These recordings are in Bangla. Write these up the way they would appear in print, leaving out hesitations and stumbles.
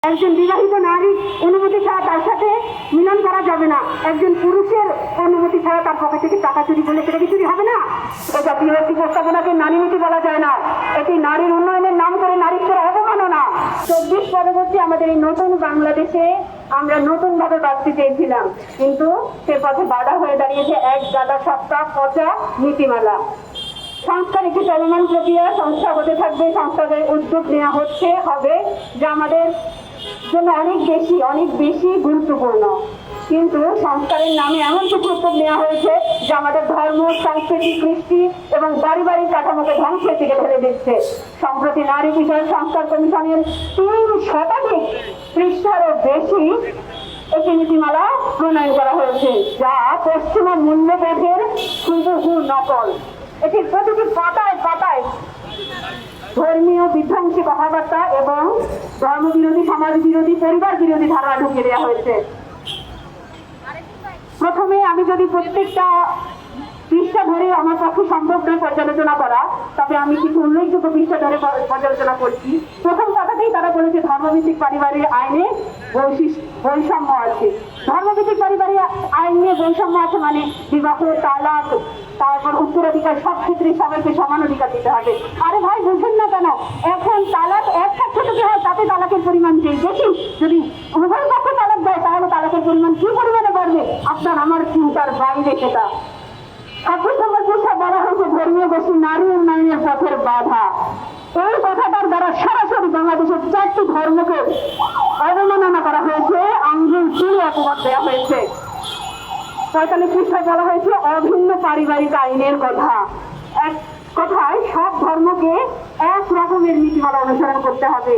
একজন বিবাহিত নারী অনুমতি ছাড়া তার সাথে মিলন করা যাবে না। একজন পুরুষের অনুমতি ছাড়া তার পকেট থেকে টাকা চুরি করলে সেটা কি চুরি হবে না? এই জাতীয় একটি প্রস্তাবনাকে নারী নীতি বলা যায় না, এটি নারীর উন্নয়নের নাম করে নারীত্বের অবমাননা। 24 পরবর্তী আমাদের এই নতুন বাংলাদেশে আমরা নতুন ভাবে বাঁচতে চেয়েছিলাম, কিন্তু সে পথে বাধা হয়ে দাঁড়িয়েছে এক গাদা সপ্তাহ পচা নীতিমালা। সংস্কার একটি চলমান প্রক্রিয়া, সংস্কার হতে থাকবে, সংস্কারের উদ্যোগ নেওয়া হচ্ছে, হবে, যা আমাদের জন্য অনেক বেশি গুরুত্বপূর্ণ। কিন্তু সংস্কারের নামে এমন কিছু উদ্যোগ নেওয়া হয়েছে যা আমাদের ধর্ম, সংস্কৃতি, কৃষ্টি এবং বাড়ি কাঠামোকে ধ্বংসের দিকে ঠেলে দিচ্ছে। সম্প্রতি নারী বিষয়ক সংস্কার কমিশনের 3 শতাধিক পৃষ্ঠারও বেশি একটি নীতিমালা প্রণয়ন করা হয়েছে, যা পশ্চিমা মূল্যবোধের হুবহু নকল। এটির প্রতিটি পাতায় পাতায় ধর্মীয় বিধ্বংসী কথাবার্তা এবং ধর্মবিরোধী, সমাজ বিরোধী, পরিবার বিরোধী ধারণা ঢুকিয়ে দেওয়া হয়েছে। প্রথমে আমি যদি প্রত্যেকটা পৃষ্ঠা ধরে আমার পক্ষে সম্ভব নয় পর্যালোচনা করা, তবে আমি কিছু উল্লেখযোগ্য পৃষ্ঠা ধরে পর্যালোচনা করছি। প্রথম কথাতেই তারা বলেছে ধর্মভিত্তিক পারিবারিক আইনে বৈষম্য আছে। ধর্মভিত্তিক পারিবারিক আইন নিয়ে বৈষম্য আছে মানে বিবাহ, তালাক, তারপর উত্তরাধিকার, সব ক্ষেত্রে সবাইকে সমান অধিকার দিতে হবে। আরে ভাই, বুঝুন না কেন? এখন তালাক এক পক্ষ থেকে হয়, তাতে তালাকের পরিমাণ চেয়ে বেশি। যদি উভয় পক্ষ তালাক দেয় তাহলে তালাকের পরিমাণ কি পরিমাণে বাড়বে? আপনার আমার চিন্তার বাইরে সেটা। 26 নম্বর পৃষ্ঠা বলা হয়েছে ধর্মীয় গোষ্ঠী নারী উন্নয়নের পথের বাধা। এই কথাটার দ্বারা সরাসরি বাংলাদেশের 4টি ধর্মকে অবমাননা করা হয়েছে, আঙ্গুল তুলে অপবাদ দেওয়া হয়েছে। 45 পৃষ্ঠায় বলা হয়েছে অভিন্ন পারিবারিক আইনের কথা। এক কথায় সব ধর্মকে এক রকমের নীতিমালা অনুসরণ করতে হবে।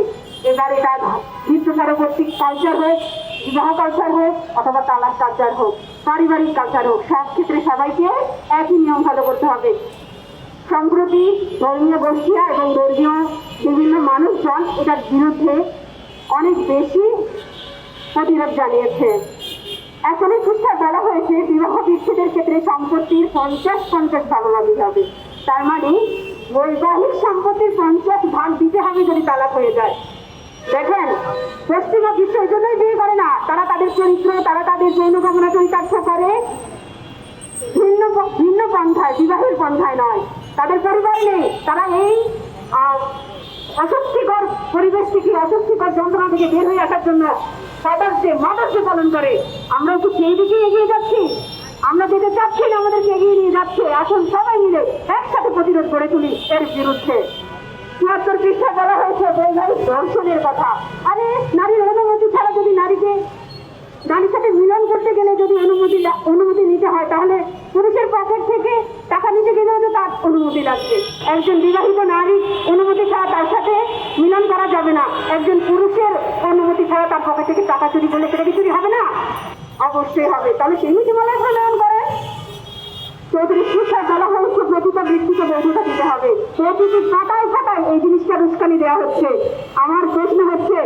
এবার এটা মৃত্যু পরবর্তী কালচার হোক, বিবাহ কালচার হোক, অথবা তালাক কালচার হোক, পারিবারিক কালচার হোক, সব ক্ষেত্রে সবাইকে একই নিয়ম ফলো করতে হবে। সম্প্রতি ধর্মীয় গোষ্ঠীরা এবং ধর্মীয় বিভিন্ন মানুষজন এটার বিরুদ্ধে অনেক বেশি প্রতিরোধ জানিয়েছে। এখন পৃষ্ঠায় বলা হয়েছে বিবাহ বিচ্ছেদের ক্ষেত্রে সম্পত্তির 50-50 ভাগাভাগি হবে। তার মানে বৈবাহিক সম্পত্তির 50 ভাগ দিতে হবে যদি তালাক হয়ে যায়। দেখেন, পশ্চিমা বিশ্ব এই জন্যই বিয়ে করে না, তারা তাদের চরিত্র, তারা তাদের যৌন কামনা চরিতার্থ করে ভিন্ন পন্থায়, বিবাহের পন্থায় নয়। তাদের পরিবার নেই, তারা এই অস্বস্তিকর পরিবেশ থেকে, অস্বস্তিকর যন্ত্রণা থেকে বের হয়ে আসার জন্য মদর্য পালন করে। আমরা কি সেই দিকে এগিয়ে যাচ্ছি? আমরা যেতে চাচ্ছি না, আমাদেরকে এগিয়ে নিয়ে যাচ্ছে। এখন সবাই মিলে একসাথে প্রতিরোধ করে তুলি এর বিরুদ্ধে। 74 পৃষ্ঠায় বলা হয়েছে বৈবাহিক ধর্ষণের কথা। আরে, নারীর অনুমতি ছাড়া যদি নারীর সাথে মিলন করতে গেলে যদি অনুমতি নিতে হয়, তাহলে পুরুষের পকেট থেকে টাকা নিতে গেলেও তো তার অনুমতি লাগবে। একজন বিবাহিত নারী অনুমতি ছাড়া তার সাথে মিলন করা যাবে না। একজন পুরুষের অনুমতি ছাড়া তার পকেট থেকে টাকা চুরি করলে সেটা কি চুরি হবে না? অবশ্যই হবে। তাহলে সেই নীতিমালায় প্রণয়ন করে। 34 পৃষ্ঠায় বলা হয়েছে প্রতিটা ব্যক্তিকে বৈধতা দিতে হবে। প্রতিটি পাতায় পাতায় এই জিনিসটা উস্কানি দেওয়া হচ্ছে। আমার প্রশ্ন হচ্ছে,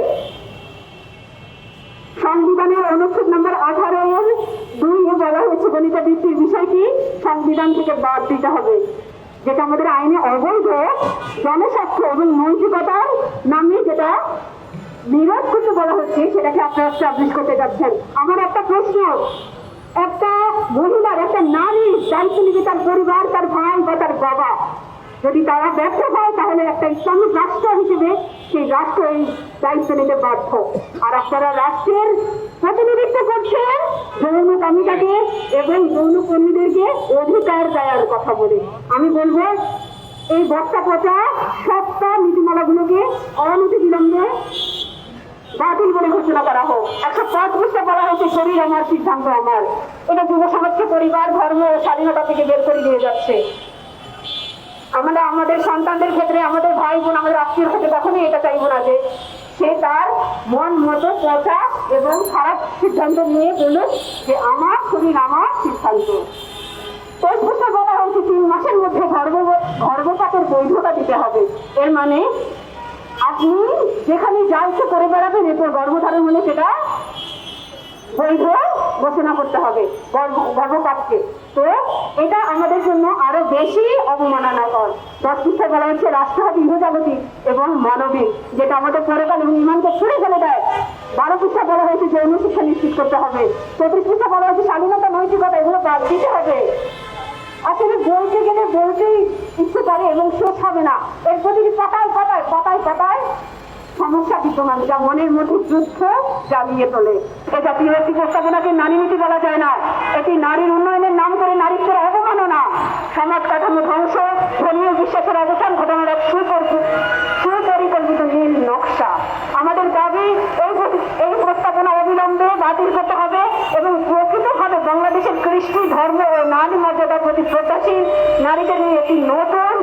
সংবিধানের অনুচ্ছেদ নম্বর 18-2 বলা হয়েছে গণিত বৃত্তির বিষয়টি সংবিধান থেকে বাদ দিতে হবে, যেটা আমাদের আইনে অবৈধ, জনস্বার্থ এবং নৈতিকতার নামে যেটা বিরোধ করতে বলা হচ্ছে, সেটাকে আপনারা এস্টাবলিশ করতে যাচ্ছেন। আমার একটা প্রশ্ন, একটা মহিলার, একটা নারীর দায়িত্ব নিবে তার পরিবার, তার ভাই বা তার বাবা। যদি তারা ব্যর্থ হয় তাহলে একটা ইসলামিক রাষ্ট্র হিসেবে সেই রাষ্ট্র এই দায়িত্ব নিতে বাধ্য। আর আপনারা রাষ্ট্রের প্রতিনিধিত্ব করছেন যৌনকামীটাকে এবং যৌনকর্মীদেরকে অধিকার দেওয়ার কথা বলে। আমি বলবো এই বক্তা পচা সবটা নীতিমালাগুলোকে অনতি বিলম্বে বাতিল বলে ঘোষণা করা হোক। 105 পৃষ্ঠা বলা হয়েছে শরীর আমার, সিদ্ধান্ত আমার। এটা যুব সমাজকে পরিবার, ধর্ম ও স্বাধীনতা থেকে বের করে দিয়ে যাচ্ছে। আমরা আমাদের সন্তানদের ক্ষেত্রে, আমাদের ভাই বোন, আমাদের আত্মীয় ক্ষেত্রে কখনোই এটা চাইবো না যে সে তার মন মতো পচা এবং খারাপ সিদ্ধান্ত নিয়ে বলুক যে আমার শরীর আমার সিদ্ধান্ত। 23 পৃষ্ঠায় বলা হয়েছে 3 মাসের মধ্যে গর্ভপাতের বৈধতা দিতে হবে। এর মানে আপনি যেখানে যা ইচ্ছে করে বেড়াবেন, এরপর গর্ভধারণ হলে সেটা বৈধ ঘোষণা করতে হবে গর্ভপাতকে। তো এটা আমাদের জন্য আরো বেশি অবমাননাকর। 10 পৃষ্ঠায় বলা হচ্ছে রাষ্ট্র হবে ইহজাগতিক এবং মানবিক, যেটা আমাদের পরকাল এবং ইমানকে ছুঁড়ে ফেলে দেয়। 12 পৃষ্ঠা বলা হয়েছে যৌন শিক্ষা নিশ্চিত করতে হবে, 34 পৃষ্ঠা বলা হয়েছে স্বাধীনতা নৈতিকতা, এগুলো বাদ দিতে হবে। আসলে বলতে গেলে বলতেই ইচ্ছে করে এবং শেষ হবে না, এর প্রতিটি পাতায় পাতায় পাতায় পাতায় সমস্যা বিদ্যমান, যা মনের মধ্যে যুদ্ধ জ্বালিয়ে তোলে। এ জাতীয় একটি প্রস্তাবনাকে নারী নীতি বলা যায় না, এটি নারীর উন্নয়নের নাম করে নারীত্বের অবমাননা, সমাজ কাঠামো ধ্বংস, ধর্মীয় বিশ্বাসের অবসান ঘটানোর এক সুপরিকল্পিত নীল নকশা। আমাদের দাবি এই প্রস্তাবনা অবিলম্বে বাতিল করতে হবে এবং প্রকৃতভাবে বাংলাদেশের কৃষ্টি ধর্ম ও নারী মর্যাদার প্রতি শ্রদ্ধাশীল নারীদের নিয়ে একটি নতুন